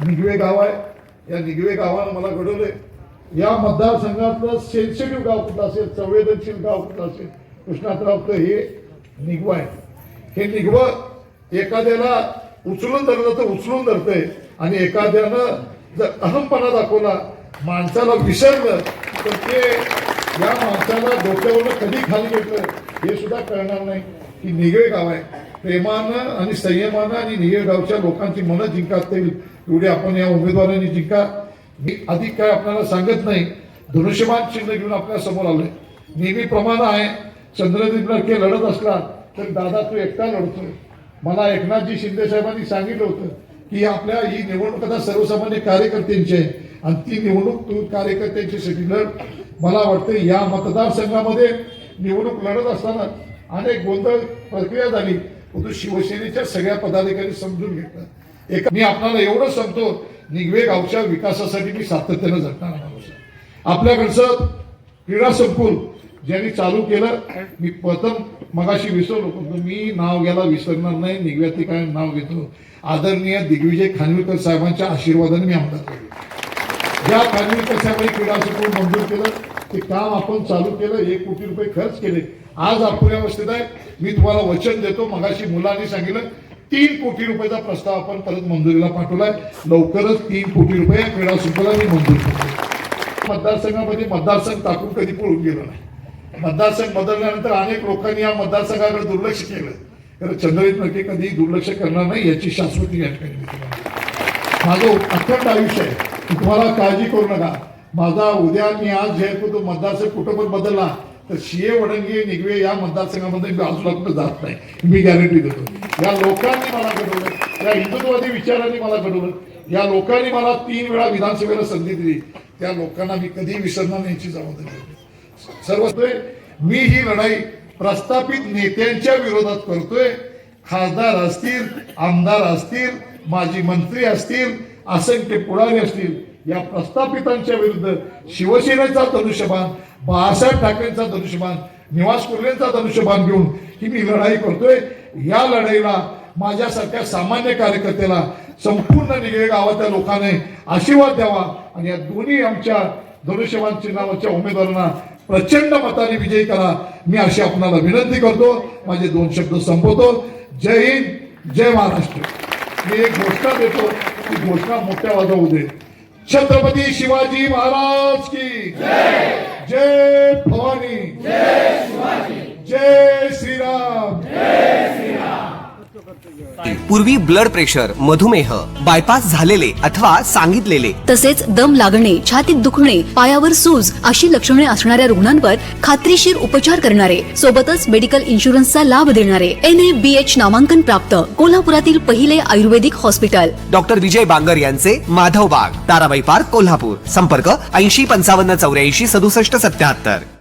निगवे गाव आहे. या निगवे गावानं मला घडवलंय या मतदारसंघातलं सेन्सिटिव्ह गाव कुठलं असेल, संवेदनशील गाव कुठलं असेल, कृष्णातरावचं हे निगवं आहे. हे निगवं एखाद्याला उचलून धरलं तर उचलून धरतंय आणि एखाद्यानं जर अहमपणा दाखवला, माणसाला विसरलं तर ते या माणसाला डोक्यावरनं कधी खाली घेतलं हे सुद्धा कळणार नाही. की निगवे गाव आहे. प्रेमानं आणि संयमानं आणि निगवे गावच्या लोकांची मनं जिंकता येईल एवढी आपण या उमेदवारांनी जिंका. मी अधिक काय आपल्याला सांगत नाही. धनुष्यबाण चिन्ह घेऊन आपल्या समोर आलोय. नेहमीप्रमाणे आहे. चंद्रदीप लडके लढत असला तर दादा तू एकटा लढतोय. मला एकनाथजी शिंदे साहेबांनी सांगितलं होतं की आपल्या ही निवडणूक आता सर्वसामान्य कार्यकर्त्यांची आहे आणि ती निवडणूक तू कार्यकर्त्यांच्यासाठी लढ. मला वाटतं या मतदारसंघामध्ये निवडणूक लढत असताना अनेक गोंधळ प्रक्रिया झाली, परंतु शिवसेनेच्या सगळ्या पदाधिकारी समजून घेतलं. मी आपल्याला एवढं सांगतो, निगवे गावच्या विकासासाठी मी सातत्यानं झटणार माणूस आहे. आपल्याकडचं क्रीडा संकुल ज्यांनी चालू केलं, मी प्रथम मगाशी विसरलो पण मी नाव घ्यायला विसरणार नाही. निगव्याचे काय नाव घेतो, आदरणीय दिग्विजय खानविलकर साहेबांच्या आशीर्वादाने मी आमदार केले. ज्या खानविलकर साहेबांनी क्रीडा संकुल मंजूर केलं ते काम आपण चालू केलं. 1 कोटी रुपये खर्च केले. आज अपुऱ्या अवस्थेत आहे. मी तुम्हाला वचन देतो, मगाशी मुलांनी सांगितलं 3 कोटी रुपयाचा प्रस्ताव आपण परत मंजुरीला पाठवलाय. लवकरच 3 कोटी रुपये क्रीडा संकुलाला मी मंजूर करतो. मतदारसंघामध्ये मतदारसंघ टाकून कधी पळून गेलो नाही. मतदारसंघ बदलल्यानंतर अनेक लोकांनी या मतदारसंघाकडे दुर्लक्ष केलं. तर चंद्रदीप लडके कधी दुर्लक्ष करणार नाही याची शाश्वती या ठिकाणी माझं अखंड आयुष्य आहे. तुम्हाला काळजी करू नका. माझा उद्या मी आज जे तो मतदारसंघ कुठं पण बदलला तर शिये वडंगे निगवे या मतदारसंघामध्ये मी बाजूला कुठं जात नाही. मी गॅरंटी देतो. या लोकांनी मला घडवलं, या हिंदुत्ववादी विचारांनी मला घडवलं, या लोकांनी मला 3 वेळा विधानसभेला संधी दिली. त्या लोकांना मी कधी विसरणार नाही याची जबाबदारी घेतो. सर्वत्र मी ही लढाई प्रस्थापित नेत्यांच्या विरोधात करतोय. खासदार असतील, आमदार असतील, माजी मंत्री असतील, असंख्य पुढारी असतील, या प्रस्थापितांच्या विरुद्ध शिवसेनेचा धनुष्यबाण, बाळासाहेब ठाकरेंचा धनुष्यबाण, निवास कुर्लेंचा धनुष्यबाण घेऊन ही मी लढाई करतोय. या लढाईला माझ्यासारख्या सामान्य कार्यकर्त्याला संपूर्ण निगवे गावाच्या लोकांनी आशीर्वाद द्यावा आणि या दोन्ही आमच्या धनुष्यबाण चिन्हावरच्या उमेदवारांना प्रचंड मताने विजयी करा. मी अशी आपणाला विनंती करतो. माझे 2 शब्द संपवतो. जय हिंद, जय महाराष्ट्र. मी एक घोषणा देतो, ती घोषणा मोठ्या आवाजात होऊ दे. छत्रपती शिवाजी महाराज की जय. जय भवानी, जय शिवाजी, जय श्रीराम, जय श्रीराम. पूर्वी ब्लड प्रेशर, मधुमेह, बायपास झालेले अथवा सांगितलेले, तसेच दम लागणे, छातीत दुखणे, पायावर सूज अशी लक्षणे असणाऱ्या रुग्णांवर खात्रीशीर उपचार करणारे, सोबतच मेडिकल इन्शुरन्सचा लाभ देणारे NABH नामांकन प्राप्त कोल्हापुरातील पहिले आयुर्वेदिक हॉस्पिटल डॉक्टर विजय बांगर यांचे माधव बाग, ताराबाई पार्क, कोल्हापूर. संपर्क 80 55 84 67 77.